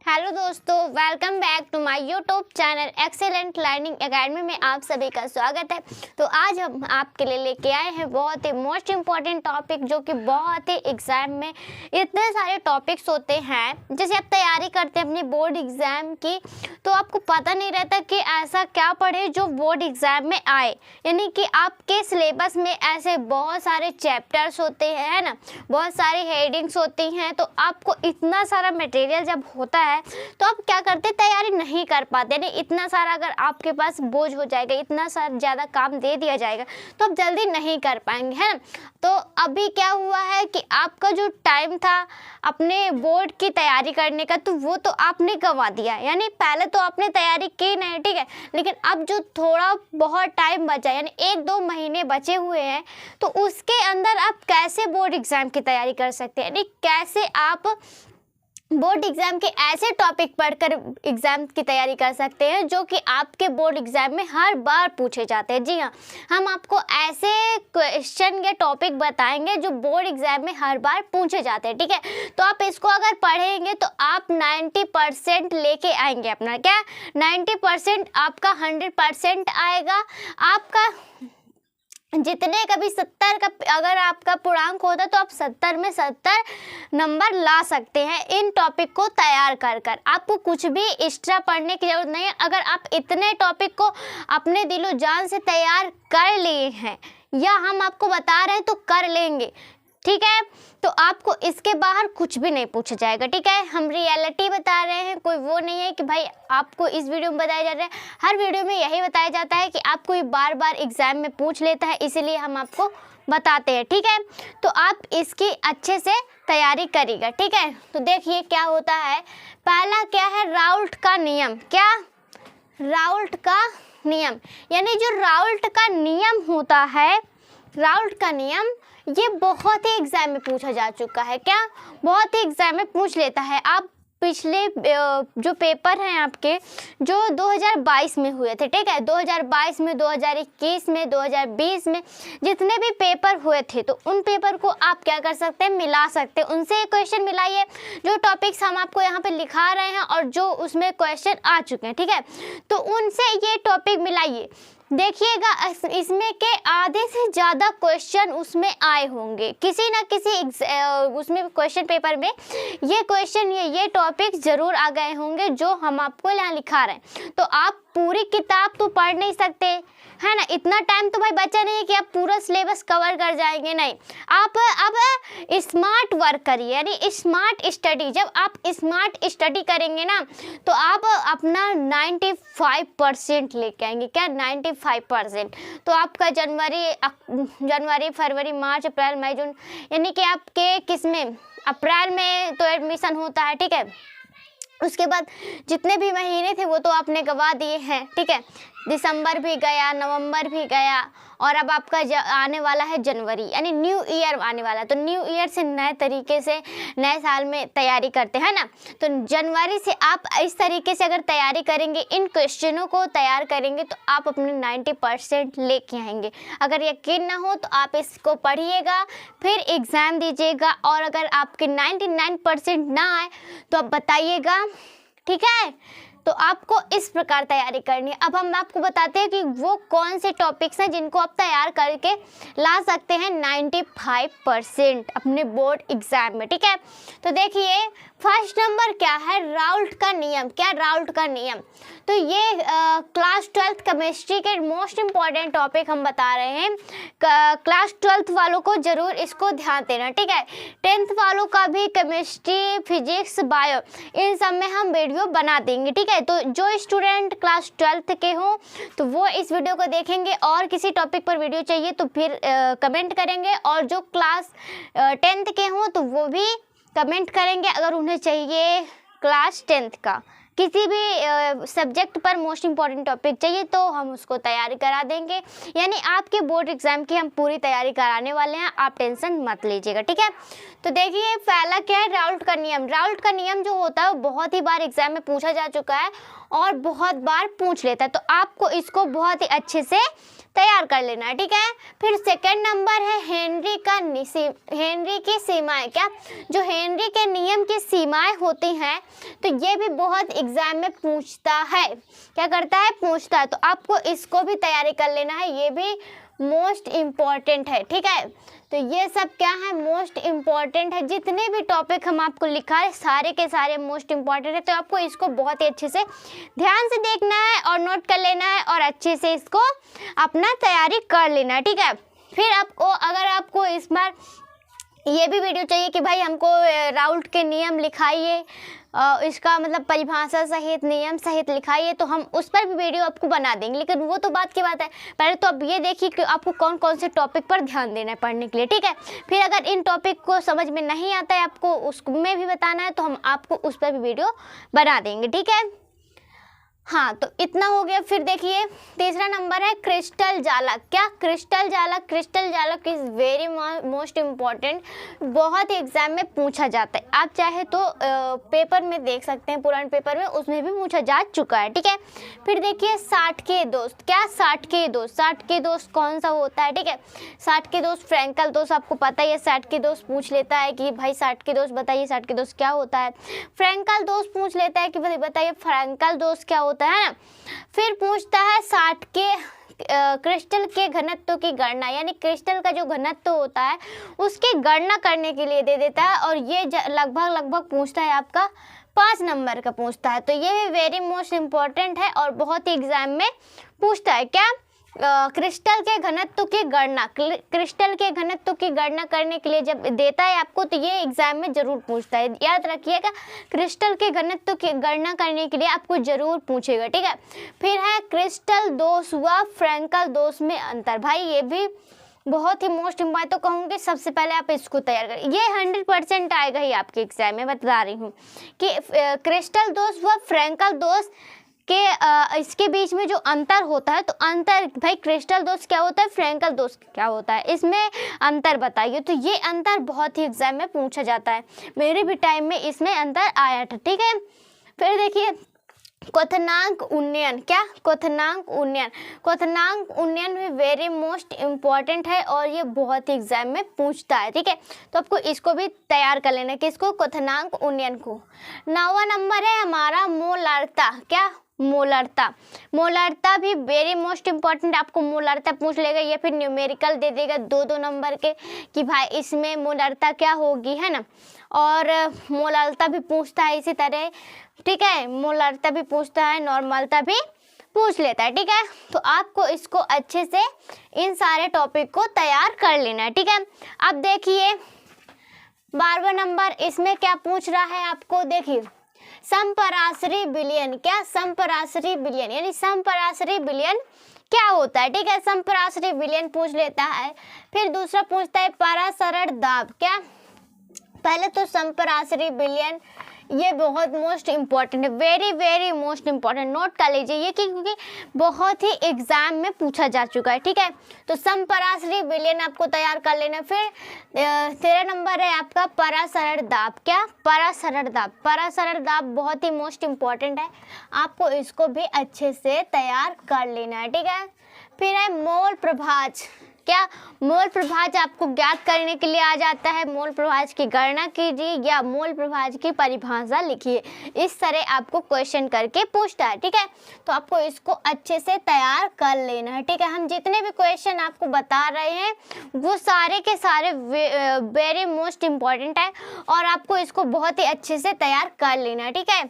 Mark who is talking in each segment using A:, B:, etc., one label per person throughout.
A: Hello दोस्तों, welcome back to my YouTube channel Excellent Learning Academy में आप सभी का स्वागत है। तो आज हम आपके लिए लेके आए हैं बहुत ही मोस्ट इम्पॉर्टेंट टॉपिक, जो कि बहुत ही एग्ज़ाम में इतने सारे टॉपिक्स होते हैं। जैसे आप तैयारी करते हैं अपनी बोर्ड एग्ज़ाम की, तो आपको पता नहीं रहता कि ऐसा क्या पढ़े जो बोर्ड एग्ज़ाम में आए। यानी कि आपके सिलेबस में ऐसे बहुत सारे चैप्टर्स होते हैं, है ना, बहुत सारी हेडिंग्स होती हैं। तो आपको इतना सारा मटेरियल जब होता है तो आप क्या करते, तैयारी नहीं कर पाते। नहीं, इतना सारा अगर आपके पास बोझ हो जाएगा, इतना सारा ज़्यादा काम दे दिया जाएगा तो आप जल्दी नहीं कर पाएंगे, है ना। तो अभी क्या हुआ है कि आपका जो टाइम था अपने बोर्ड की तैयारी करने का, तो वो तो आपने गंवा दिया। यानी पहले तो आपने तैयारी की नहीं, ठीक है, लेकिन अब जो थोड़ा बहुत टाइम बचा, यानी 1-2 महीने बचे हुए हैं, तो उसके अंदर आप कैसे बोर्ड एग्ज़ाम की तैयारी कर सकते हैं। यानी कैसे आप बोर्ड एग्ज़ाम के ऐसे टॉपिक पढ़कर एग्ज़ाम की तैयारी कर सकते हैं जो कि आपके बोर्ड एग्ज़ाम में हर बार पूछे जाते हैं। जी हाँ, हम आपको ऐसे क्वेश्चन या टॉपिक बताएंगे जो बोर्ड एग्ज़ाम में हर बार पूछे जाते हैं, ठीक है। तो आप इसको अगर पढ़ेंगे तो आप 90% लेके आएंगे अपना। क्या 90%? आपका 100% आएगा। आपका जितने कभी 70 का अगर आपका पूर्णांक होता तो आप 70 में 70 नंबर ला सकते हैं इन टॉपिक को तैयार कर कर। आपको कुछ भी एक्स्ट्रा पढ़ने की ज़रूरत नहीं है। अगर आप इतने टॉपिक को अपने दिलो जान से तैयार कर लिए हैं या हम आपको बता रहे हैं तो कर लेंगे, ठीक है, तो आपको इसके बाहर कुछ भी नहीं पूछा जाएगा, ठीक है। हम रियलिटी बता रहे हैं, कोई वो नहीं है कि भाई आपको इस वीडियो में बताया जा रहा है। हर वीडियो में यही बताया जाता है कि आपको ये बार बार एग्ज़ाम में पूछ लेता है, इसीलिए हम आपको बताते हैं, ठीक है। तो आप इसकी अच्छे से तैयारी करिएगा, ठीक है। तो देखिए क्या होता है। पहला क्या है, राउल्ट का नियम। क्या? राउल्ट का नियम। यानी जो राउल्ट का नियम होता है, राउल्ट का नियम, ये बहुत ही एग्जाम में पूछा जा चुका है। क्या? बहुत ही एग्जाम में पूछ लेता है। आप पिछले जो पेपर हैं आपके, जो 2022 में हुए थे, ठीक है, 2022 में, 2021 में, 2020 में जितने भी पेपर हुए थे, तो उन पेपर को आप क्या कर सकते हैं, मिला सकते हैं। उनसे क्वेश्चन मिलाइए, जो टॉपिक्स हम आपको यहाँ पे लिखा रहे हैं और जो उसमें क्वेश्चन आ चुके हैं, ठीक है, तो उनसे ये टॉपिक मिलाइए। देखिएगा इसमें के आधे से ज़्यादा क्वेश्चन उसमें आए होंगे, किसी ना किसी उसमें क्वेश्चन पेपर में ये क्वेश्चन, ये टॉपिक ज़रूर आ गए होंगे जो हम आपको यहाँ लिखा रहे हैं। तो आप पूरी किताब तो पढ़ नहीं सकते, है ना, इतना टाइम तो भाई बचा नहीं है कि आप पूरा सिलेबस कवर कर जाएंगे। नहीं, आप अब स्मार्ट वर्क करिए, यानी स्मार्ट स्टडी। जब आप स्मार्ट स्टडी करेंगे ना, तो आप अपना 95% लेके आएंगे। क्या? 95%। तो आपका जनवरी, फरवरी, मार्च, अप्रैल, मई, जून, यानी कि आपके किस में, अप्रैल में तो एडमिशन होता है, ठीक है। उसके बाद जितने भी महीने थे वो तो आपने गवा दिए हैं, ठीक है। दिसंबर भी गया, नवंबर भी गया, और अब आपका आने वाला है जनवरी, यानी न्यू ईयर आने वाला है। तो न्यू ईयर से नए तरीके से नए साल में तैयारी करते हैं ना, तो जनवरी से आप इस तरीके से अगर तैयारी करेंगे, इन क्वेश्चनों को तैयार करेंगे, तो आप अपने 90% लेके आएंगे। अगर यकीन ना हो तो आप इसको पढ़िएगा, फिर एग्ज़ाम दीजिएगा, और अगर आपके 99% ना आए तो आप बताइएगा, ठीक है। तो आपको इस प्रकार तैयारी करनी है। अब हम आपको बताते हैं कि वो कौन से टॉपिक्स हैं जिनको आप तैयार करके ला सकते हैं 95% अपने बोर्ड एग्जाम में, ठीक है। तो देखिए फर्स्ट नंबर क्या है, राउल्ट का नियम। क्या? राउल्ट का नियम। तो ये क्लास 12th केमिस्ट्री के मोस्ट इम्पॉर्टेंट टॉपिक हम बता रहे हैं। क्लास 12th वालों को ज़रूर इसको ध्यान देना, ठीक है। 10th वालों का भी केमिस्ट्री, फिजिक्स, बायो, इन सब में हम वीडियो बना देंगे, ठीक है। तो जो स्टूडेंट क्लास 12th के हों तो वो इस वीडियो को देखेंगे, और किसी टॉपिक पर वीडियो चाहिए तो फिर कमेंट करेंगे, और जो क्लास 10th के हों तो वो भी कमेंट करेंगे अगर उन्हें चाहिए क्लास 10th का किसी भी सब्जेक्ट पर मोस्ट इम्पॉर्टेंट टॉपिक चाहिए, तो हम उसको तैयारी करा देंगे। यानी आपके बोर्ड एग्जाम की हम पूरी तैयारी कराने वाले हैं, आप टेंशन मत लीजिएगा, ठीक है। तो देखिए पहला क्या है, राउल्ट का नियम। राउल्ट का नियम जो होता है वो बहुत ही बार एग्जाम में पूछा जा चुका है, और बहुत बार पूछ लेता है, तो आपको इसको बहुत ही अच्छे से तैयार कर लेना है, ठीक है। फिर सेकंड नंबर है हेनरी की सीमाएं। क्या जो हेनरी के नियम की सीमाएं होती हैं, तो ये भी बहुत एग्जाम में पूछता है। क्या करता है? पूछता है। तो आपको इसको भी तैयारी कर लेना है, ये भी मोस्ट इम्पॉर्टेंट है, ठीक है। तो ये सब क्या है? मोस्ट इम्पॉर्टेंट है। जितने भी टॉपिक हम आपको लिखा है सारे के सारे मोस्ट इम्पॉर्टेंट है, तो आपको इसको बहुत ही अच्छे से ध्यान से देखना है और नोट कर लेना है और अच्छे से इसको अपना तैयारी कर लेना है, ठीक है। फिर आपको अगर आपको इस बार ये भी वीडियो चाहिए कि भाई हमको राउल्ट के नियम लिखाइए, इसका मतलब परिभाषा सहित नियम सहित लिखाइए, तो हम उस पर भी वीडियो आपको बना देंगे, लेकिन वो तो बात की बात है। पहले तो अब ये देखिए कि आपको कौन कौन से टॉपिक पर ध्यान देना है पढ़ने के लिए, ठीक है। फिर अगर इन टॉपिक को समझ में नहीं आता है, आपको उसमें भी बताना है, तो हम आपको उस पर भी वीडियो बना देंगे, ठीक है। हाँ, तो इतना हो गया। फिर देखिए तीसरा नंबर है क्रिस्टल जालक। क्या? क्रिस्टल जालक। क्रिस्टल जालक इज़ वेरी मोस्ट इम्पॉर्टेंट, बहुत ही एग्जाम में पूछा जाता है। आप चाहे तो पेपर में देख सकते हैं, पुराने पेपर में उसमें भी पूछा जा चुका है, ठीक है। फिर देखिए 60 के दोस्त। क्या? 60 के दोस्त। 60 के दोस्त कौन सा होता है, ठीक है। 60 के दोस्त फ्रैंकल दोस्त, आपको पता ही है। 60 के दोस्त पूछ लेता है कि भाई 60 के दोस्त बताइए, 60 के दोस्त क्या होता है। फ्रैंकल दोस्त पूछ लेता है कि भाई बताइए फ्रैंकल दोस्त क्या होता है ना। फिर पूछता है 60 के क्रिस्टल के घनत्व की गणना, यानी क्रिस्टल का जो घनत्व होता है उसकी गणना करने के लिए दे देता है, और ये लगभग पूछता है आपका 5 नंबर का पूछता है। तो ये भी वेरी मोस्ट इम्पॉर्टेंट है और बहुत ही एग्जाम में पूछता है। क्या? क्रिस्टल के घनत्व की गणना। क्रिस्टल के घनत्व की गणना करने के लिए जब देता है आपको, तो ये एग्जाम में जरूर पूछता है, याद रखिएगा। क्रिस्टल के घनत्व की गणना करने के लिए आपको जरूर पूछेगा, ठीक है। फिर है क्रिस्टल दोष व फ्रैंकल दोष में अंतर। भाई ये भी बहुत ही मोस्ट इम्पॉर्टेंट, तो कहूँगी सबसे पहले आप इसको तैयार करें। ये 100% आएगा ही आपके एग्जाम में, बता रही हूँ कि क्रिस्टल दोष व फ्रैंकल दोष के इसके बीच में जो अंतर होता है, तो अंतर भाई क्रिस्टल दोष क्या होता है, फ्रैंकल दोष क्या होता है, इसमें अंतर बताइए। तो ये अंतर बहुत ही एग्जाम में पूछा जाता है, मेरे भी टाइम में इसमें अंतर आया था, ठीक है। फिर देखिए क्वथनांक उन्नयन। क्या? क्वथनांक उन्नयन। क्वथनांक उन्नयन भी वेरी मोस्ट इम्पॉर्टेंट है और ये बहुत ही एग्जाम में पूछता है, ठीक है। तो आपको इसको भी तैयार कर लेना है, किसको? क्वथनांक उन्नयन को। 9वां नंबर है हमारा मोलारता। क्या? मोलारता। मोलारता भी वेरी मोस्ट इम्पॉर्टेंट, आपको मोलारता पूछ लेगा या फिर न्यूमेरिकल दे देगा 2-2 नंबर के कि भाई इसमें मोलारता क्या होगी, है ना। और मोलारता भी पूछता है इसी तरह, ठीक है। मोलारता भी पूछता है, नॉर्मलता भी पूछ लेता है, ठीक है। तो आपको इसको अच्छे से इन सारे टॉपिक को तैयार कर लेना है, ठीक है। अब देखिए 12वां नंबर, इसमें क्या पूछ रहा है आपको, देखिए समपराशरी विलयन। क्या? समपराशरी विलयन, यानी समपराशरी विलयन क्या होता है, ठीक है। समपराशरी विलयन पूछ लेता है। फिर दूसरा पूछता है परासरण दाब। क्या? पहले तो समपराशरी विलयन ये बहुत मोस्ट इम्पॉर्टेंट है, वेरी मोस्ट इम्पॉर्टेंट, नोट कर लीजिए ये क्योंकि बहुत ही एग्जाम में पूछा जा चुका है, ठीक है। तो समपराशरी विलयन आपको तैयार कर लेना। फिर 13 नंबर है आपका परासरण दाब। क्या? परासरण दाब। परासरण दाब बहुत ही मोस्ट इम्पॉर्टेंट है, आपको इसको भी अच्छे से तैयार कर लेना है, ठीक है। फिर है मोल प्रभाज। क्या? मोल प्रभाज आपको ज्ञात करने के लिए आ जाता है, मोल प्रभाज की गणना कीजिए या मोल प्रभाज की परिभाषा लिखिए, इस तरह आपको क्वेश्चन करके पूछता है, ठीक है। तो आपको इसको अच्छे से तैयार कर लेना है, ठीक है। हम जितने भी क्वेश्चन आपको बता रहे हैं वो सारे के सारे वेरी मोस्ट इम्पॉर्टेंट है और आपको इसको बहुत ही अच्छे से तैयार कर लेना है, ठीक है।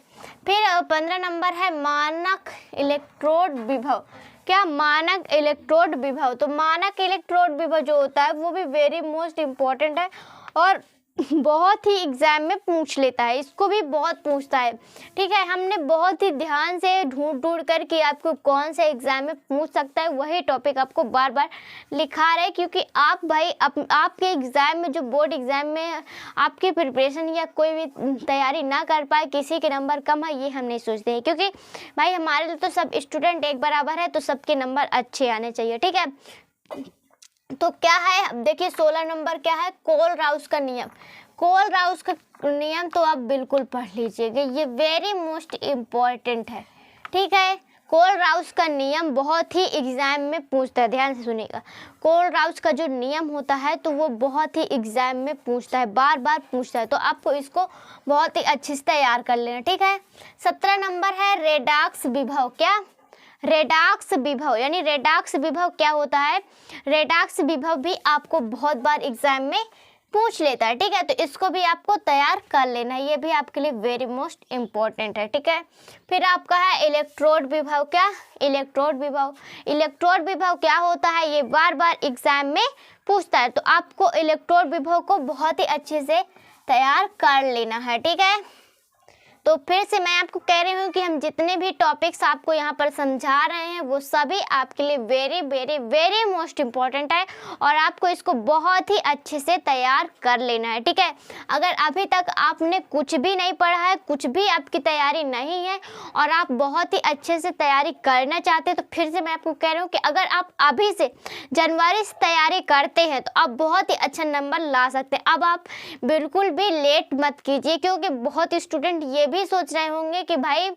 A: फिर 15 नंबर है मानक इलेक्ट्रोड विभव। क्या? मानक इलेक्ट्रोड विभव। तो मानक इलेक्ट्रोड विभव जो होता है वो भी वेरी मोस्ट इम्पॉर्टेंट है और बहुत ही एग्जाम में पूछ लेता है, इसको भी बहुत पूछता है, ठीक है। हमने बहुत ही ध्यान से ढूंढ कर कि आपको कौन से एग्जाम में पूछ सकता है वही टॉपिक आपको बार बार लिखा रहे, क्योंकि आप भाई आपके एग्ज़ाम में जो बोर्ड एग्ज़ाम में आपकी प्रिपरेशन या कोई भी तैयारी ना कर पाए, किसी के नंबर कम है ये हम नहीं सोचते हैं, क्योंकि भाई हमारे लिए तो सब स्टूडेंट एक बराबर है, तो सबके नंबर अच्छे आने चाहिए, ठीक है। तो क्या है, अब देखिए 16 नंबर क्या है, कोल राउस का नियम। कोल राउस का नियम तो आप बिल्कुल पढ़ लीजिएगा, ये वेरी मोस्ट इम्पॉर्टेंट है, ठीक है। कोलराउस का नियम बहुत ही एग्जाम में पूछता है, ध्यान से सुनिएगा। कोलराउस का जो नियम होता है तो वो बहुत ही एग्जाम में पूछता है, बार बार पूछता है, तो आपको इसको बहुत ही अच्छे से तैयार कर लेना, ठीक है। 17 नंबर है रेडॉक्स विभव। क्या? रेडॉक्स विभव, यानी रेडॉक्स विभव क्या होता है? रेडॉक्स विभव भी आपको बहुत बार एग्जाम में पूछ लेता है, ठीक है। तो इसको भी आपको तैयार कर लेना है, ये भी आपके लिए वेरी मोस्ट इम्पोर्टेंट है, ठीक है। फिर आपका है इलेक्ट्रोड विभव। क्या? इलेक्ट्रोड विभव। इलेक्ट्रोड विभव क्या होता है? ये बार बार एग्जाम में पूछता है, तो आपको इलेक्ट्रोड विभव को बहुत ही अच्छे से तैयार कर लेना है, ठीक है। तो फिर से मैं आपको कह रही हूँ कि हम जितने भी टॉपिक्स आपको यहाँ पर समझा रहे हैं वो सभी आपके लिए very very very most important है, और आपको इसको बहुत ही अच्छे से तैयार कर लेना है, ठीक है। अगर अभी तक आपने कुछ भी नहीं पढ़ा है, कुछ भी आपकी तैयारी नहीं है, और आप बहुत ही अच्छे से तैयारी करना चाहते हैं, तो फिर से मैं आपको कह रही हूँ कि अगर आप अभी से जनवरी से तैयारी करते हैं तो आप बहुत ही अच्छा नंबर ला सकते हैं। अब आप बिल्कुल भी लेट मत कीजिए, क्योंकि बहुत स्टूडेंट ये भी सोच रहे होंगे कि भाई,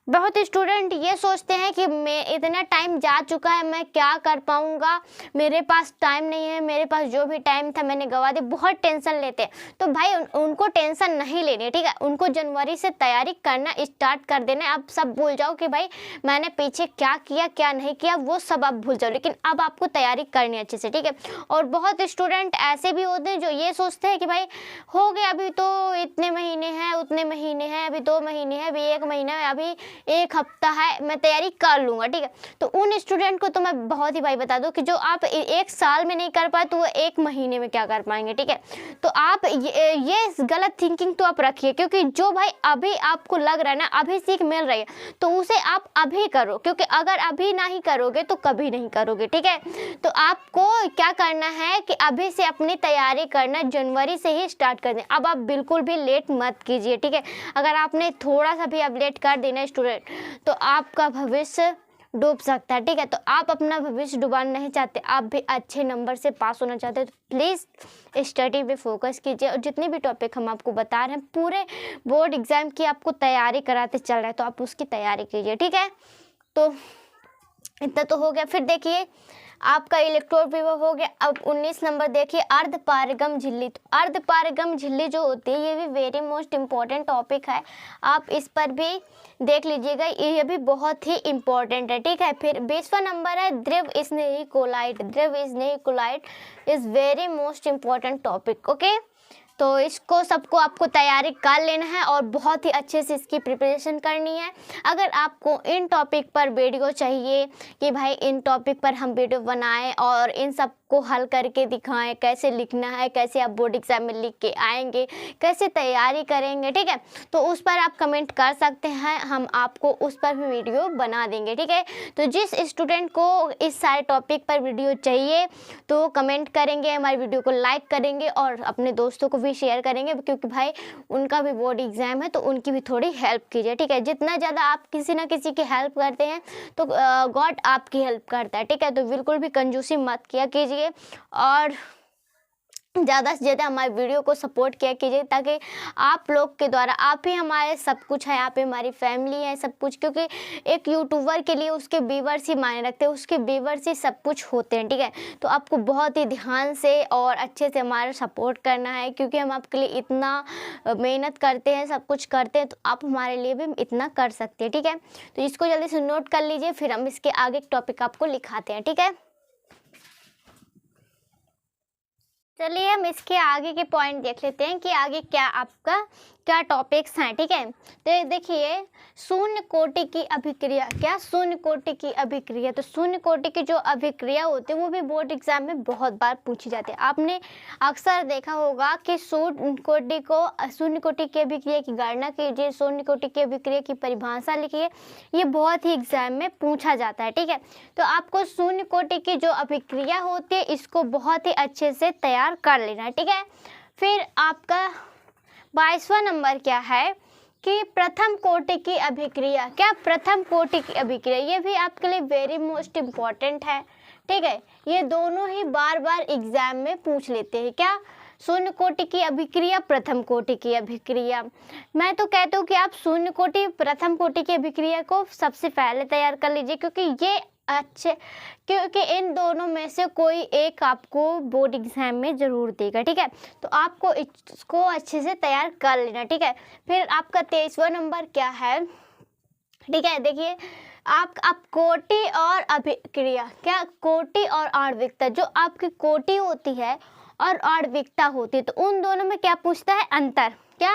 A: बहुत स्टूडेंट ये सोचते हैं कि मैं इतना टाइम जा चुका है, मैं क्या कर पाऊँगा, मेरे पास टाइम नहीं है, मेरे पास जो भी टाइम था मैंने गवा दिया, बहुत टेंशन लेते हैं। तो भाई उनको टेंशन नहीं लेनी है, ठीक है। उनको जनवरी से तैयारी करना स्टार्ट कर देना है। आप सब भूल जाओ कि भाई मैंने पीछे क्या किया क्या नहीं किया, वो सब आप भूल जाओ, लेकिन अब आपको तैयारी करनी है अच्छे से, ठीक है। और बहुत स्टूडेंट ऐसे भी होते हैं जो ये सोचते हैं कि भाई हो गया, अभी तो इतने महीने हैं, उतने महीने हैं, अभी 2 महीने हैं, अभी 1 महीना है, अभी 1 हफ्ता है, मैं तैयारी कर लूँगा, ठीक है। तो उन स्टूडेंट को तो मैं बहुत ही भाई बता दूँ कि जो आप 1 साल में नहीं कर पाए तो वो 1 महीने में क्या कर पाएंगे, ठीक है। तो आप ये गलत थिंकिंग तो आप रखिए, क्योंकि जो भाई अभी आपको लग रहा है ना, अभी सीख मिल रही है, तो उसे आप अभी करो, क्योंकि अगर अभी नहीं करोगे तो कभी नहीं करोगे, ठीक है। तो आपको क्या करना है कि अभी से अपनी तैयारी करना जनवरी से ही स्टार्ट कर दें। अब आप बिल्कुल भी लेट मत कीजिए, ठीक है। अगर आपने थोड़ा सा भी अब लेट कर देना स्टूडेंट, तो आपका भविष्य डूब सकता है, ठीक है। तो आप अपना भविष्य डुबाना नहीं चाहते, आप भी अच्छे नंबर से पास होना चाहते हैं, तो प्लीज़ स्टडी पे फोकस कीजिए। और जितने भी टॉपिक हम आपको बता रहे हैं, पूरे बोर्ड एग्जाम की आपको तैयारी कराते चल रहे हैं, तो आप उसकी तैयारी कीजिए, ठीक है। तो इतना तो हो गया। फिर देखिए आपका इलेक्ट्रोड विभव हो गया। अब 19 नंबर देखिए अर्धपारगम झिल्ली। तो अर्धपारगम झिल्ली जो होती है, ये भी वेरी मोस्ट इम्पॉर्टेंट टॉपिक है, आप इस पर भी देख लीजिएगा, ये भी बहुत ही इम्पॉर्टेंट है, ठीक है। फिर 20वां नंबर है द्रव स्नेही कोलाइट। द्रव स्नेही colloid is very most important topic, okay. तो इसको सबको आपको तैयारी कर लेना है और बहुत ही अच्छे से इसकी प्रिपरेशन करनी है। अगर आपको इन टॉपिक पर वीडियो चाहिए कि भाई इन टॉपिक पर हम वीडियो बनाएं और इन सब को हल करके दिखाएं, कैसे लिखना है, कैसे आप बोर्ड एग्जाम में लिख के आएंगे, कैसे तैयारी करेंगे, ठीक है, तो उस पर आप कमेंट कर सकते हैं, हम आपको उस पर भी वीडियो बना देंगे, ठीक है। तो जिस स्टूडेंट को इस सारे टॉपिक पर वीडियो चाहिए तो कमेंट करेंगे, हमारी वीडियो को लाइक करेंगे और अपने दोस्तों को भी शेयर करेंगे, क्योंकि भाई उनका भी बोर्ड एग्जाम है, तो उनकी भी थोड़ी हेल्प कीजिए, ठीक है। जितना ज़्यादा आप किसी ना किसी की हेल्प करते हैं तो गॉड आपकी हेल्प करता है, ठीक है। तो बिल्कुल भी कंजूसी मत किया कीजिए और ज़्यादा से ज़्यादा हमारे वीडियो को सपोर्ट किया कीजिए, ताकि आप लोग के द्वारा, आप ही हमारे सब कुछ है, आप ही हमारी फैमिली है, सब कुछ। क्योंकि एक यूट्यूबर के लिए उसके व्यूअर्स ही मायने रखते हैं, उसके व्यूअर्स ही सब कुछ होते हैं, ठीक है। तो आपको बहुत ही ध्यान से और अच्छे से हमारा सपोर्ट करना है, क्योंकि हम आपके लिए इतना मेहनत करते हैं, सब कुछ करते हैं, तो आप हमारे लिए भी इतना कर सकते हैं, ठीक है। तो इसको जल्दी से नोट कर लीजिए, फिर हम इसके आगे टॉपिक आपको लिखाते हैं, ठीक है। चलिए हम इसके आगे के पॉइंट देख लेते हैं कि आगे क्या टॉपिक्स हैं, ठीक है। तो देखिए शून्य कोटि की अभिक्रिया। क्या? शून्य कोटि की अभिक्रिया। तो शून्य कोटि की जो अभिक्रिया होती है वो भी बोर्ड एग्जाम में बहुत बार पूछी जाती है। आपने अक्सर देखा होगा कि शून्य कोटि की अभिक्रिया की गणना कीजिए, शून्य कोटि की अभिक्रिया की परिभाषा लिखिए, ये बहुत ही एग्जाम में पूछा जाता है, ठीक है। तो आपको शून्य कोटि की जो अभिक्रिया होती है इसको बहुत ही अच्छे से तैयार कर लेना है, ठीक है। फिर आपका 22वां नंबर क्या है कि प्रथम कोटि की अभिक्रिया। क्या? प्रथम कोटि की अभिक्रिया, ये भी आपके लिए वेरी मोस्ट इम्पॉर्टेंट है, ठीक है। ये दोनों ही बार बार एग्जाम में पूछ लेते हैं। क्या? शून्य कोटि की अभिक्रिया, प्रथम कोटि की अभिक्रिया। मैं तो कहता हूँ कि आप शून्य कोटि प्रथम कोटि की अभिक्रिया को सबसे पहले तैयार कर लीजिए, क्योंकि इन दोनों में से कोई एक आपको बोर्ड एग्जाम में ज़रूर देगा। ठीक है, तो आपको इसको अच्छे से तैयार कर लेना। ठीक है, फिर आपका 23वां नंबर क्या है? ठीक है, देखिए आप कोटि और अभिक्रिया, क्या कोटि और आणविकता, जो आपकी कोटि होती है और आणविकता होती है, तो उन दोनों में क्या पूछता है? अंतर। क्या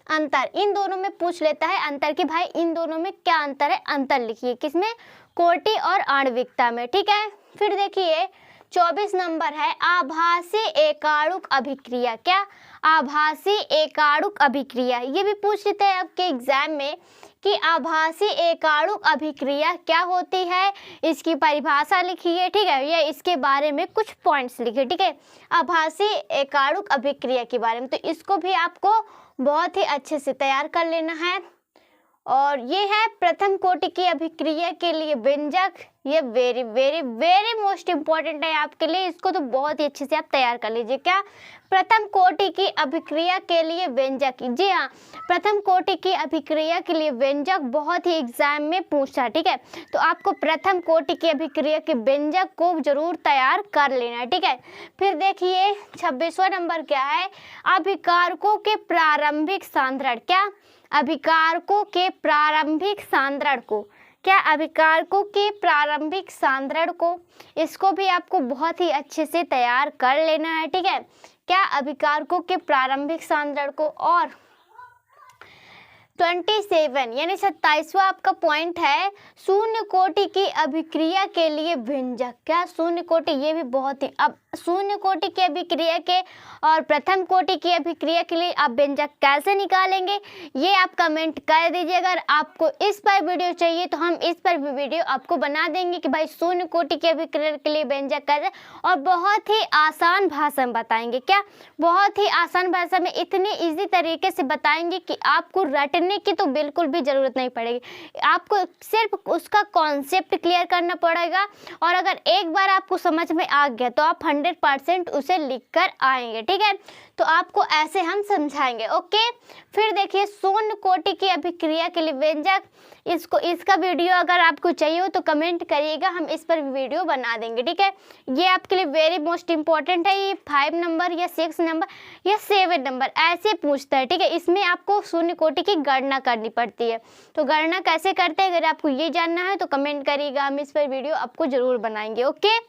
A: अंतर? इन दोनों में पूछ लेता है अंतर कि भाई इन दोनों में क्या अंतर है, अंतर लिखिए। किसमें? कोटि और आणविकता में। ठीक है, फिर देखिए 24 नंबर है आभासी एकाणुक अभिक्रिया। क्या? आभासी एकाणुक अभिक्रिया। ये भी पूछ लेते हैं आपके एग्जाम में कि आभासी एकाणुक अभिक्रिया क्या होती है, इसकी परिभाषा लिखिए। ठीक है, या इसके बारे में कुछ पॉइंट्स लिखिए। ठीक है, आभासी एकाणुक अभिक्रिया के बारे में, तो इसको भी आपको बहुत ही अच्छे से तैयार कर लेना है। और ये है प्रथम कोटि की अभिक्रिया के लिए व्यंजक। ये very very very most important है आपके लिए, इसको तो बहुत ही अच्छे से आप तैयार कर लीजिए। क्या? प्रथम कोटि की अभिक्रिया के लिए व्यंजक। जी हाँ, प्रथम कोटि की अभिक्रिया के लिए व्यंजक बहुत ही एग्जाम में पूछा। ठीक है, तो आपको प्रथम कोटि की अभिक्रिया के व्यंजक को जरूर तैयार कर लेना है। ठीक है, फिर देखिए 26वां नंबर क्या है? अभिकारकों के प्रारंभिक सांद्रण। क्या? अभिकारकों के प्रारंभिक सांद्रण को। क्या? अभिकारकों के प्रारंभिक सांद्रण को, इसको भी आपको बहुत ही अच्छे से तैयार कर लेना है। ठीक है, क्या? अभिकारकों के प्रारंभिक सांद्रण को। और 27 यानी 27वां आपका पॉइंट है शून्य कोटि की अभिक्रिया के लिए व्यंजक। क्या? शून्य कोटि, ये भी बहुत ही, अब शून्य कोटि की अभिक्रिया के और प्रथम कोटि की अभिक्रिया के लिए आप व्यंजक कैसे निकालेंगे, ये आप कमेंट कर दीजिए। अगर आपको इस पर वीडियो चाहिए तो हम इस पर भी वीडियो आपको बना देंगे कि भाई शून्य कोटि की अभिक्रिया के लिए व्यंजक कैसे, और बहुत ही आसान भाषा में बताएंगे। क्या? बहुत ही आसान भाषा में, इतने ईजी तरीके से बताएंगे कि आपको रटने की तो बिल्कुल भी जरूरत नहीं पड़ेगी। आपको सिर्फ उसका कॉन्सेप्ट क्लियर करना पड़ेगा, और अगर एक बार आपको समझ में आ गया तो आप 100% उसे लिख कर आएंगे। ठीक है, तो आपको ऐसे हम समझाएंगे। ओके, फिर देखिए शून्य कोटि की अभिक्रिया के लिए व्यंजक, इसका वीडियो अगर आपको चाहिए हो तो कमेंट करिएगा, हम इस पर वीडियो बना देंगे। ठीक है, ये आपके लिए वेरी मोस्ट इंपॉर्टेंट है। ये 5 नंबर या 6 नंबर या 7 नंबर ऐसे पूछता है। ठीक है, इसमें आपको शून्य कोटि की गणना करनी पड़ती है, तो गणना कैसे करते हैं अगर आपको ये जानना है तो कमेंट करिएगा, हम इस पर वीडियो आपको जरूर बनाएंगे। ओके,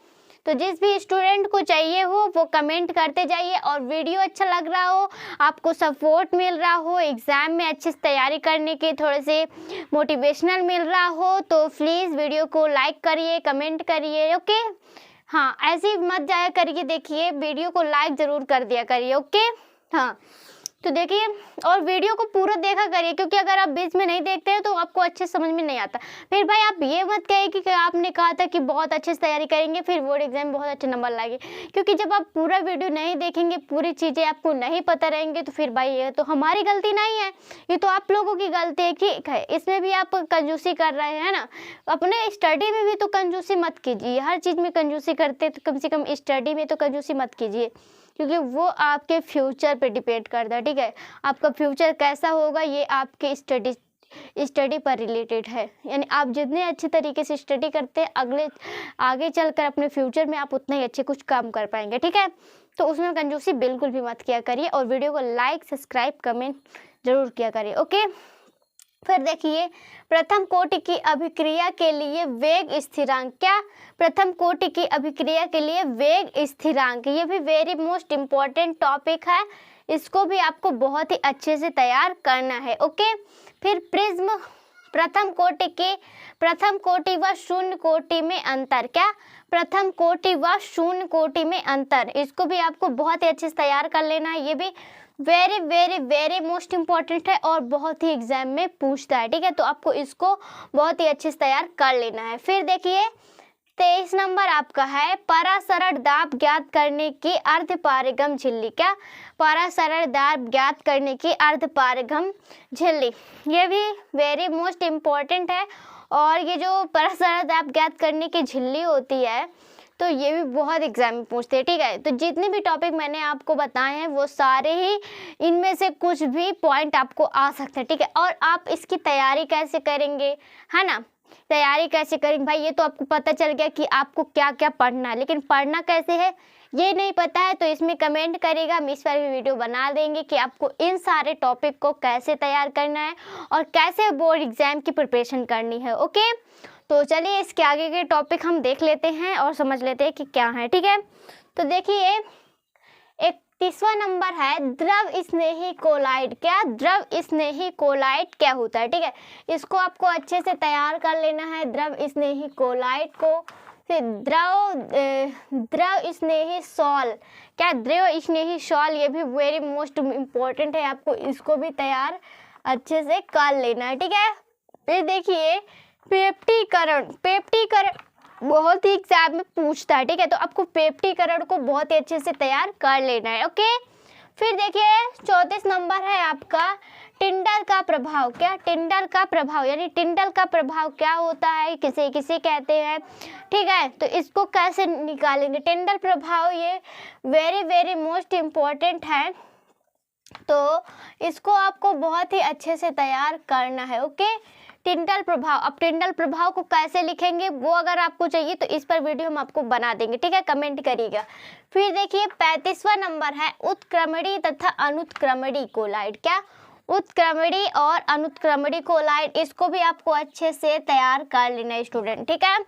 A: तो जिस भी स्टूडेंट को चाहिए हो वो कमेंट करते जाइए, और वीडियो अच्छा लग रहा हो, आपको सपोर्ट मिल रहा हो, एग्ज़ाम में अच्छे से तैयारी करने के थोड़े से मोटिवेशनल मिल रहा हो, तो प्लीज़ वीडियो को लाइक करिए, कमेंट करिए। ओके, हाँ ऐसे ही मत जाया करिए, देखिए वीडियो को लाइक ज़रूर कर दिया करिए। ओके, हाँ तो देखिए और वीडियो को पूरा देखा करिए, क्योंकि अगर आप बीच में नहीं देखते हैं तो आपको अच्छे समझ में नहीं आता। फिर भाई आप ये मत कहिए कि आपने कहा था कि बहुत अच्छे से तैयारी करेंगे फिर बोर्ड एग्जाम में बहुत अच्छे नंबर लाएंगे, क्योंकि जब आप पूरा वीडियो नहीं देखेंगे, पूरी चीज़ें आपको नहीं पता रहेंगे, तो फिर भाई ये तो हमारी गलती नहीं है, ये तो आप लोगों की गलती है कि इसमें भी आप कंजूसी कर रहे हैं ना। अपने स्टडी में भी तो कंजूसी मत कीजिए, हर चीज़ में कंजूसी करते तो कम से कम स्टडी में तो कंजूसी मत कीजिए, क्योंकि वो आपके फ्यूचर पे डिपेंड करता है। ठीक है, आपका फ्यूचर कैसा होगा ये आपके स्टडी पर रिलेटेड है, यानी आप जितने अच्छे तरीके से स्टडी करते हैं आगे चलकर अपने फ्यूचर में आप उतना ही अच्छे कुछ काम कर पाएंगे। ठीक है, तो उसमें कंजूसी बिल्कुल भी मत किया करिए, और वीडियो को लाइक सब्सक्राइब कमेंट जरूर किया करिए। ओके, फिर देखिए प्रथम कोटि की अभिक्रिया के लिए वेग स्थिरांक। क्या? प्रथम कोटि की अभिक्रिया के लिए वेग स्थिरांक, ये भी वेरी मोस्ट इम्पॉर्टेंट टॉपिक है, इसको भी आपको बहुत ही अच्छे से तैयार करना है। ओके, फिर प्रिज्म प्रथम कोटि व शून्य कोटि में अंतर। क्या? प्रथम कोटि व शून्य कोटि में अंतर, इसको भी आपको बहुत ही अच्छे से तैयार कर लेना है, ये भी very very very most important है और बहुत ही एग्जाम में पूछता है। ठीक है, तो आपको इसको बहुत ही अच्छे से तैयार कर लेना है। फिर देखिए 23 नंबर आपका है परासरण दाब ज्ञात करने की अर्धपारगम झिल्ली। क्या? परासरण दाब ज्ञात करने की अर्धपारगम झिल्ली, ये भी वेरी मोस्ट इम्पॉर्टेंट है। और ये जो परासरण दाब ज्ञात करने की झिल्ली होती है, तो ये भी बहुत एग्जाम में पूछते हैं, ठीक है। तो जितने भी टॉपिक मैंने आपको बताए हैं वो सारे ही, इनमें से कुछ भी पॉइंट आपको आ सकते हैं, ठीक है। और आप इसकी तैयारी कैसे करेंगे, है ना, तैयारी कैसे करेंगे भाई, ये तो आपको पता चल गया कि आपको क्या क्या पढ़ना है, लेकिन पढ़ना कैसे है ये नहीं पता है तो इसमें कमेंट करेगा, हम इस पर भी वीडियो बना देंगे कि आपको इन सारे टॉपिक को कैसे तैयार करना है और कैसे बोर्ड एग्जाम की प्रिपरेशन करनी है। ओके, तो चलिए इसके आगे के टॉपिक हम देख लेते हैं और समझ लेते हैं कि क्या है, ठीक है। तो देखिए 31वां नंबर है द्रव स्नेही कोलाइड। क्या द्रव स्नेही कोलाइड क्या होता है, ठीक है। इसको आपको अच्छे से तैयार कर लेना है, द्रव स्नेही कोलाइड को। फिर द्रव स्नेही सॉल। क्या द्रव स्नेही सॉल, ये भी वेरी मोस्ट इम्पोर्टेंट है, आपको इसको भी तैयार अच्छे से कर लेना है, ठीक है। फिर देखिए पेप्टीकरण। पेप्टीकरण बहुत ही एग्जाम में पूछता है, ठीक है। तो आपको पेप्टीकरण को बहुत ही अच्छे से तैयार कर लेना है। ओके, फिर देखिए 34 नंबर है आपका टिंडल का प्रभाव। क्या टिंडल का प्रभाव, यानी टिंडल का प्रभाव क्या होता है, किसे किसे कहते हैं, ठीक है। तो इसको कैसे निकालेंगे, टिंडल प्रभाव ये वेरी मोस्ट इम्पोर्टेंट है, तो इसको आपको बहुत ही अच्छे से तैयार करना है। ओके, टिंडल प्रभाव। अब टिंडल प्रभाव को कैसे लिखेंगे वो अगर आपको चाहिए तो इस पर वीडियो हम आपको बना देंगे, ठीक है, कमेंट करिएगा। फिर देखिए 35वां नंबर है उत्क्रमणी तथा अनुत्क्रमणी कोलाइड। क्या उत्क्रमणी और अनुत्क्रमणी कोलाइड, इसको भी आपको अच्छे से तैयार कर लेना है स्टूडेंट, ठीक है।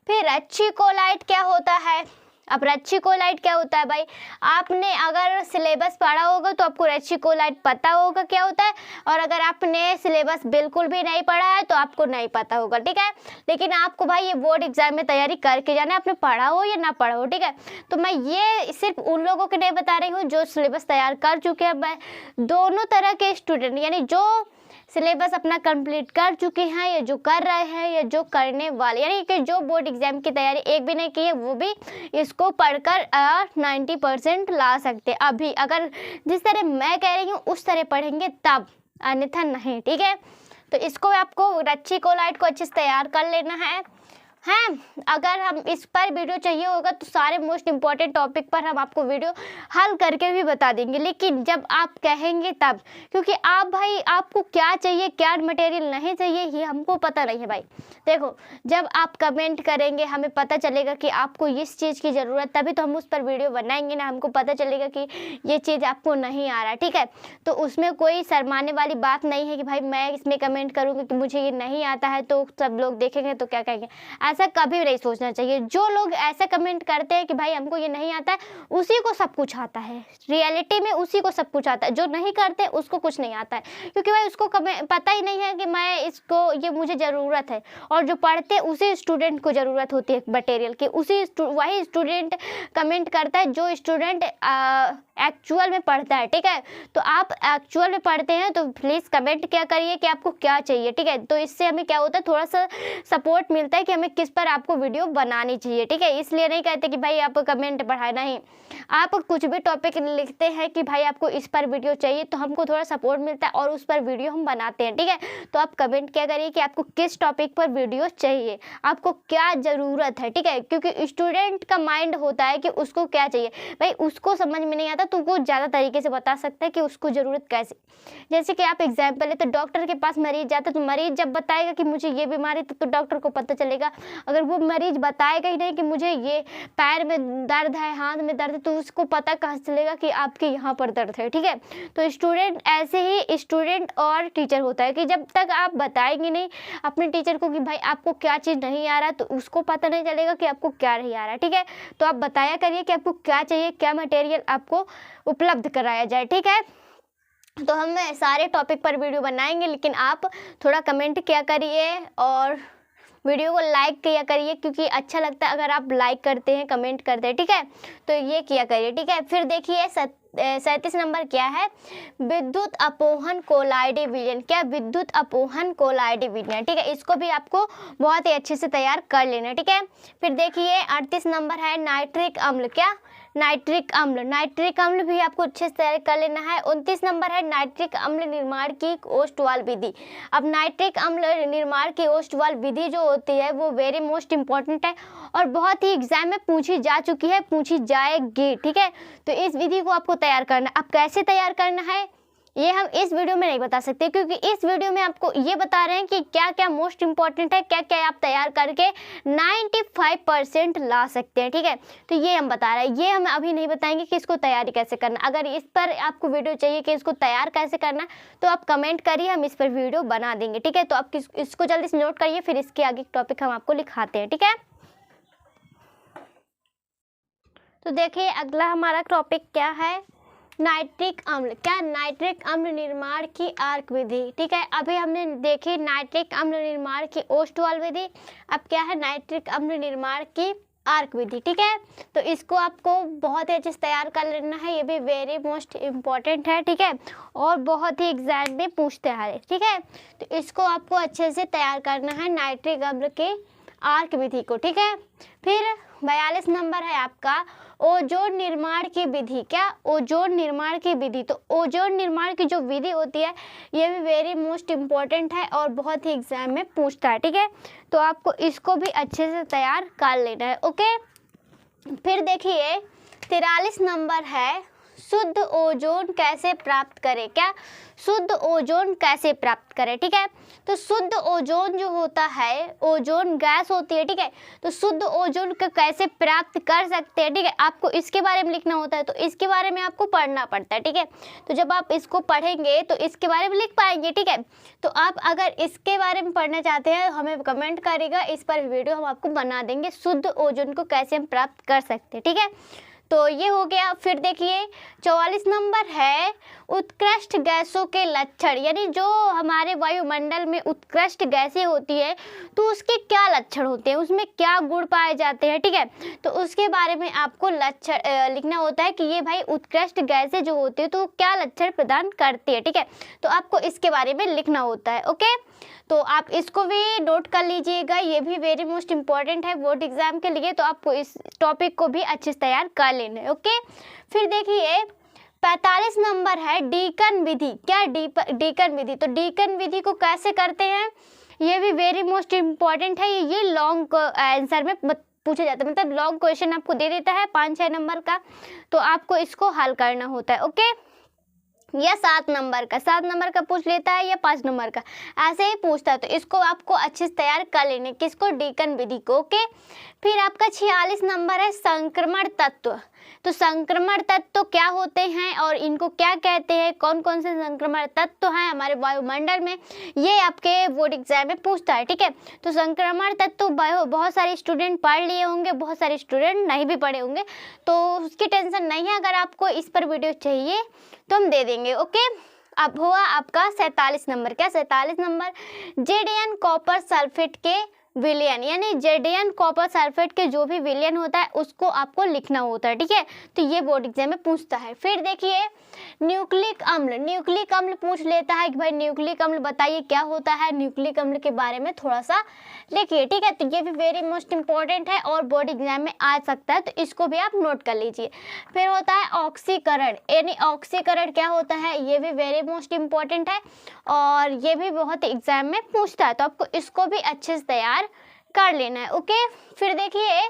A: फिर रच्छी कोलाइड क्या होता है। अब रच्छी कोलाइड क्या होता है भाई, आपने अगर सिलेबस पढ़ा होगा तो आपको रच्छी कोलाइड पता होगा क्या होता है, और अगर आपने सिलेबस बिल्कुल भी नहीं पढ़ा है तो आपको नहीं पता होगा, ठीक है। लेकिन आपको भाई ये बोर्ड एग्जाम में तैयारी करके जाना है, आपने पढ़ा हो या ना पढ़ा हो, ठीक है। तो मैं ये सिर्फ उन लोगों के नहीं बता रही हूँ जो सिलेबस तैयार कर चुके हैं, मैं दोनों तरह के स्टूडेंट, यानी जो सिलेबस अपना कंप्लीट कर चुके हैं या जो कर रहे हैं या जो करने वाले, यानी कि जो बोर्ड एग्जाम की तैयारी एक भी नहीं की है वो भी इसको पढ़कर 90% ला सकते हैं। अभी अगर जिस तरह मैं कह रही हूँ उस तरह पढ़ेंगे तब, अन्यथा नहीं, ठीक है। तो इसको आपको रच्छी कोलाइड को अच्छे से तैयार कर लेना है। अगर हम इस पर वीडियो चाहिए होगा तो सारे मोस्ट इम्पॉर्टेंट टॉपिक पर हम आपको वीडियो हल करके भी बता देंगे, लेकिन जब आप कहेंगे तब, क्योंकि आप भाई आपको क्या चाहिए क्या मटेरियल नहीं चाहिए ये हमको पता नहीं है भाई। देखो जब आप कमेंट करेंगे हमें पता चलेगा कि आपको इस चीज़ की ज़रूरत, तभी तो हम उस पर वीडियो बनाएंगे ना, हमको पता चलेगा कि ये चीज़ आपको नहीं आ रहा, ठीक है। तो उसमें कोई शर्माने वाली बात नहीं है कि भाई मैं इसमें कमेंट करूँगी कि मुझे ये नहीं आता है तो सब लोग देखेंगे तो क्या कहेंगे, ऐसा कभी नहीं सोचना चाहिए। जो लोग ऐसा कमेंट करते हैं कि भाई हमको ये नहीं आता है, उसी को सब कुछ आता है, रियलिटी में उसी को सब कुछ आता है। जो नहीं करते उसको कुछ नहीं आता है, क्योंकि भाई उसको पता ही नहीं है कि मैं इसको ये मुझे ज़रूरत है। और जो पढ़ते उसी स्टूडेंट को ज़रूरत होती है मटेरियल की, वही स्टूडेंट कमेंट करता है जो स्टूडेंट एक्चुअल में पढ़ता है, ठीक है। तो आप एक्चुअल में पढ़ते हैं तो प्लीज़ कमेंट क्या करिए कि आपको क्या चाहिए, ठीक है। तो इससे हमें क्या होता है, थोड़ा सा सपोर्ट मिलता है कि हमें किस पर आपको वीडियो बनानी चाहिए, ठीक है। इसलिए नहीं कहते कि भाई आप कमेंट पढ़ाए, नहीं, आप कुछ भी टॉपिक लिखते हैं कि भाई आपको इस पर वीडियो चाहिए तो हमको थोड़ा सपोर्ट मिलता है और उस पर वीडियो हम बनाते हैं, ठीक है। तो आप कमेंट क्या करिए कि आपको किस टॉपिक पर वीडियो चाहिए, आपको क्या ज़रूरत है, ठीक है। क्योंकि स्टूडेंट का माइंड होता है कि उसको क्या चाहिए, भाई उसको समझ में नहीं आता तो वो ज़्यादा तरीके से बता सकता है कि उसको ज़रूरत कैसे। जैसे कि आप एग्जाम्पल है तो डॉक्टर के पास मरीज जाता है तो मरीज जब बताएगा कि मुझे ये बीमारी तो डॉक्टर को पता चलेगा। अगर वो मरीज बताएगा ही नहीं कि मुझे ये पैर में दर्द है, हाथ में दर्द है, तो उसको पता कहाँ चलेगा कि आपके यहाँ पर दर्द है, ठीक है। तो स्टूडेंट ऐसे ही स्टूडेंट और टीचर होता है कि जब तक आप बताएंगे नहीं अपने टीचर को कि भाई आपको क्या चीज़ नहीं आ रहा तो उसको पता नहीं चलेगा कि आपको क्या नहीं आ रहा, ठीक है। तो आप बताया करिए कि आपको क्या चाहिए, क्या मटेरियल आपको उपलब्ध कराया जाए, ठीक है। तो हम सारे टॉपिक पर वीडियो बनाएंगे, लेकिन आप थोड़ा कमेंट किया करिए और वीडियो को लाइक किया करिए, क्योंकि अच्छा लगता है अगर आप लाइक करते हैं, कमेंट करते हैं, ठीक है। तो ये किया करिए, ठीक है। फिर देखिए 37 नंबर क्या है, विद्युत अपोहन कोलाइडी विलयन। क्या विद्युत अपोहन कोलाइडी विलयन, ठीक है। इसको भी आपको बहुत ही अच्छे से तैयार कर लेना, ठीक है। फिर देखिए 38 नंबर है नाइट्रिक अम्ल। क्या नाइट्रिक अम्ल भी आपको अच्छे से तैयार कर लेना है। 29 नंबर है नाइट्रिक अम्ल निर्माण की ओस्टवाल विधि। अब नाइट्रिक अम्ल निर्माण की ओस्टवाल विधि जो होती है वो वेरी मोस्ट इंपॉर्टेंट है और बहुत ही एग्जाम में पूछी जा चुकी है, पूछी जाएगी, ठीक है। तो इस विधि को आपको तैयार करना, अब कैसे तैयार करना है ये हम इस वीडियो में नहीं बता सकते, क्योंकि इस वीडियो में आपको ये बता रहे हैं कि क्या क्या मोस्ट इंपॉर्टेंट है, क्या क्या आप तैयार करके 95% ला सकते हैं, ठीक है। तो ये हम बता रहे हैं, ये हम अभी नहीं बताएंगे कि इसको तैयारी कैसे करना। अगर इस पर आपको वीडियो चाहिए कि इसको तैयार कैसे करना तो आप कमेंट करिए, हम इस पर वीडियो बना देंगे, ठीक है। तो आप इसको जल्दी से नोट करिए, फिर इसके आगे टॉपिक हम आपको लिखाते हैं, ठीक है। तो देखिए अगला हमारा टॉपिक क्या है, नाइट्रिक अम्ल। क्या नाइट्रिक अम्ल निर्माण की आर्क विधि, ठीक है। अभी हमने देखी नाइट्रिक अम्ल निर्माण की ओस्टवाल विधि, अब क्या है नाइट्रिक अम्ल निर्माण की आर्क विधि, ठीक है। तो इसको आपको बहुत ही अच्छे से तैयार कर लेना है, ये भी वेरी मोस्ट इम्पॉर्टेंट है, ठीक है, और बहुत ही एग्जाम में पूछते हैं, ठीक है। तो इसको आपको अच्छे से तैयार करना है नाइट्रिक अम्ल के आर्क विधि को, ठीक है। फिर 42 नंबर है आपका ओजोन निर्माण की विधि। क्या ओजोन निर्माण की विधि, तो ओजोन निर्माण की जो विधि होती है ये भी वेरी मोस्ट इम्पॉर्टेंट है और बहुत ही एग्जाम में पूछता है, ठीक है। तो आपको इसको भी अच्छे से तैयार कर लेना है, ओके। फिर देखिए 43 नंबर है शुद्ध ओजोन कैसे प्राप्त करें। क्या शुद्ध ओजोन कैसे प्राप्त करें, ठीक है। तो शुद्ध ओजोन जो होता है, ओजोन गैस होती है, ठीक है। तो शुद्ध ओजोन को कैसे प्राप्त कर सकते हैं, ठीक है, आपको इसके बारे में लिखना होता है, तो इसके बारे में आपको पढ़ना पड़ता है, ठीक है। तो जब आप इसको पढ़ेंगे तो इसके बारे में लिख पाएंगे, ठीक है। तो आप अगर इसके बारे में पढ़ना चाहते हैं हमें कमेंट करेगा, इस पर वीडियो हम आपको बना देंगे, शुद्ध ओजोन को कैसे हम प्राप्त कर सकते हैं, ठीक है। तो ये हो गया। फिर देखिए 44 नंबर है उत्कृष्ट गैसों के लक्षण, यानी जो हमारे वायुमंडल में उत्कृष्ट गैसें होती है तो उसके क्या लक्षण होते हैं, उसमें क्या गुण पाए जाते हैं, ठीक है। तो उसके बारे में आपको लक्षण लिखना होता है कि ये भाई उत्कृष्ट गैसें जो होती है तो क्या लक्षण प्रदान करती है, ठीक है। तो आपको इसके बारे में लिखना होता है, ओके। तो आप इसको भी नोट कर लीजिएगा, ये भी वेरी मोस्ट इम्पॉर्टेंट है बोर्ड एग्जाम के लिए, तो आपको इस टॉपिक को भी अच्छे से तैयार कर लेना है, ओके। फिर देखिए 45 नंबर है डीकन विधि। क्या डीकन विधि, तो डीकन विधि को कैसे करते हैं ये भी वेरी मोस्ट इम्पॉर्टेंट है। ये लॉन्ग आंसर में पूछा जाता है, मतलब लॉन्ग क्वेश्चन आपको दे देता है 5-6 नंबर का, तो आपको इसको हल करना होता है, ओके। या 7 नंबर का पूछ लेता है या 5 नंबर का, ऐसे ही पूछता है। तो इसको आपको अच्छे से तैयार कर लेने, किसको, डीकन विधि को, ओके। फिर आपका 46 नंबर है संक्रमण तत्व। तो संक्रमण तत्व क्या होते हैं और इनको क्या कहते हैं, कौन कौन से संक्रमण तत्व हैं हमारे वायुमंडल में, ये आपके बोर्ड एग्जाम में पूछता है, ठीक है। तो संक्रमण तत्व बहुत सारे स्टूडेंट पढ़ लिए होंगे, बहुत सारे स्टूडेंट नहीं भी पढ़े होंगे, तो उसकी टेंशन नहीं है। अगर आपको इस पर वीडियो चाहिए तो हम दे देंगे, ओके। अब हुआ आपका 47 नंबर। क्या 47 नंबर जेडेन कॉपर सल्फेट के विलयन, यानी जेडेन कॉपर सल्फेट के जो भी विलयन होता है उसको आपको लिखना होता है, ठीक है। तो ये बोर्ड एग्जाम में पूछता है। फिर देखिए न्यूक्लिक अम्ल पूछ लेता है कि भाई न्यूक्लिक अम्ल बताइए क्या होता है, न्यूक्लिक अम्ल के बारे में थोड़ा सा लिखिए, ठीक है। तो ये भी वेरी मोस्ट इंपॉर्टेंट है और बोर्ड एग्जाम में आ सकता है, तो इसको भी आप नोट कर लीजिए। फिर होता है ऑक्सीकरण, यानी ऑक्सीकरण क्या होता है, ये भी वेरी मोस्ट इंपॉर्टेंट है और ये भी बहुत एग्जाम में पूछता है, तो आपको इसको भी अच्छे से तैयार कर लेना है, ओके। फिर देखिए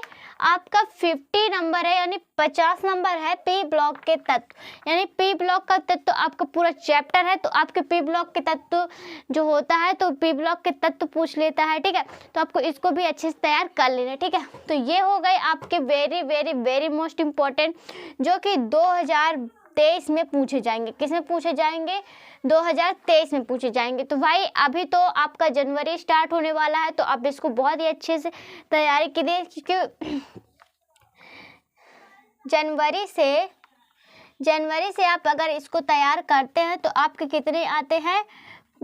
A: आपका 50 नंबर है, यानी 50 नंबर है पी ब्लॉक के तत्व, यानी पी ब्लॉक का तत्व आपका पूरा चैप्टर है, तो आपके पी ब्लॉक के तत्व जो होता है तो पी ब्लॉक के तत्व पूछ लेता है, ठीक है। तो आपको इसको भी अच्छे से तैयार कर लेना है, ठीक है। तो ये हो गए आपके very very very most important, जो कि 2023 में पूछे जाएंगे। किस में पूछे जाएंगे, 2023 में पूछे जाएंगे। तो भाई अभी तो आपका जनवरी स्टार्ट होने वाला है, तो आप इसको बहुत ही अच्छे से तैयारी कीजिए, क्योंकि जनवरी से आप अगर इसको तैयार करते हैं तो आपके कितने आते हैं,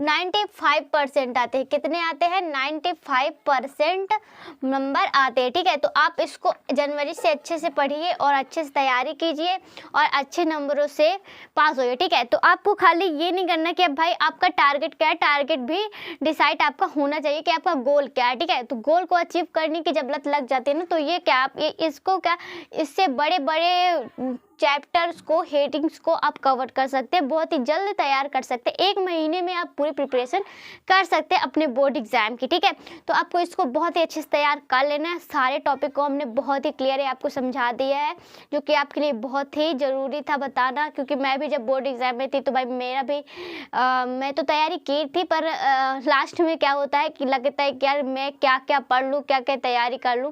A: 95% आते हैं। कितने आते हैं? 95% नंबर आते हैं। ठीक है, तो आप इसको जनवरी से अच्छे से पढ़िए और अच्छे से तैयारी कीजिए और अच्छे नंबरों से पास होइए। ठीक है, तो आपको खाली ये नहीं करना कि अब भाई आपका टारगेट क्या है, टारगेट भी डिसाइड आपका होना चाहिए कि आपका गोल क्या है। ठीक है, तो गोल को अचीव करने की जब लत लग जाती है ना, तो ये क्या आप इसको क्या इससे बड़े बड़े चैप्टर्स को, हेडिंग्स को आप कवर कर सकते हैं, बहुत ही जल्द तैयार कर सकते हैं। 1 महीने में आप पूरी प्रिपरेशन कर सकते हैं अपने बोर्ड एग्जाम की। ठीक है, तो आपको इसको बहुत ही अच्छे से तैयार कर लेना है। सारे टॉपिक को हमने बहुत ही क्लियर है आपको समझा दिया है, जो कि आपके लिए बहुत ही ज़रूरी था बताना, क्योंकि मैं भी जब बोर्ड एग्जाम में थी तो भाई मेरा भी मैं तो तैयारी की थी, पर लास्ट में क्या होता है कि लगता है कि यार मैं क्या क्या पढ़ लूँ, क्या क्या तैयारी कर लूँ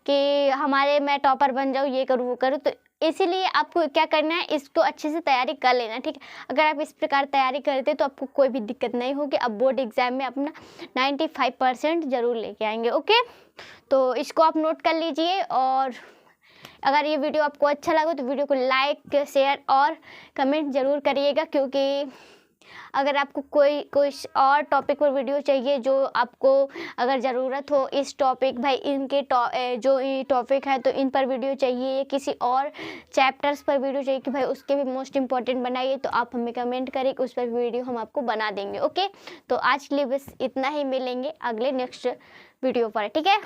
A: कि हमारे मैं टॉपर बन जाऊँ, ये करूँ वो करूँ। तो इसीलिए आपको क्या करना है, इसको अच्छे से तैयारी कर लेना। ठीक है, अगर आप इस प्रकार तैयारी करते हैं तो आपको कोई भी दिक्कत नहीं होगी। आप बोर्ड एग्जाम में अपना 95% ज़रूर लेके आएंगे। ओके, तो इसको आप नोट कर लीजिए। और अगर ये वीडियो आपको अच्छा लगा तो वीडियो को लाइक, शेयर और कमेंट ज़रूर करिएगा, क्योंकि अगर आपको कोई और टॉपिक पर वीडियो चाहिए, जो आपको अगर ज़रूरत हो इस टॉपिक, भाई इनके जो ये टॉपिक है तो इन पर वीडियो चाहिए, किसी और चैप्टर्स पर वीडियो चाहिए कि भाई उसके भी मोस्ट इम्पॉर्टेंट बनाइए, तो आप हमें कमेंट करें, उस पर वीडियो हम आपको बना देंगे। ओके, तो आज के लिए बस इतना ही, मिलेंगे अगले नेक्स्ट वीडियो पर। ठीक है।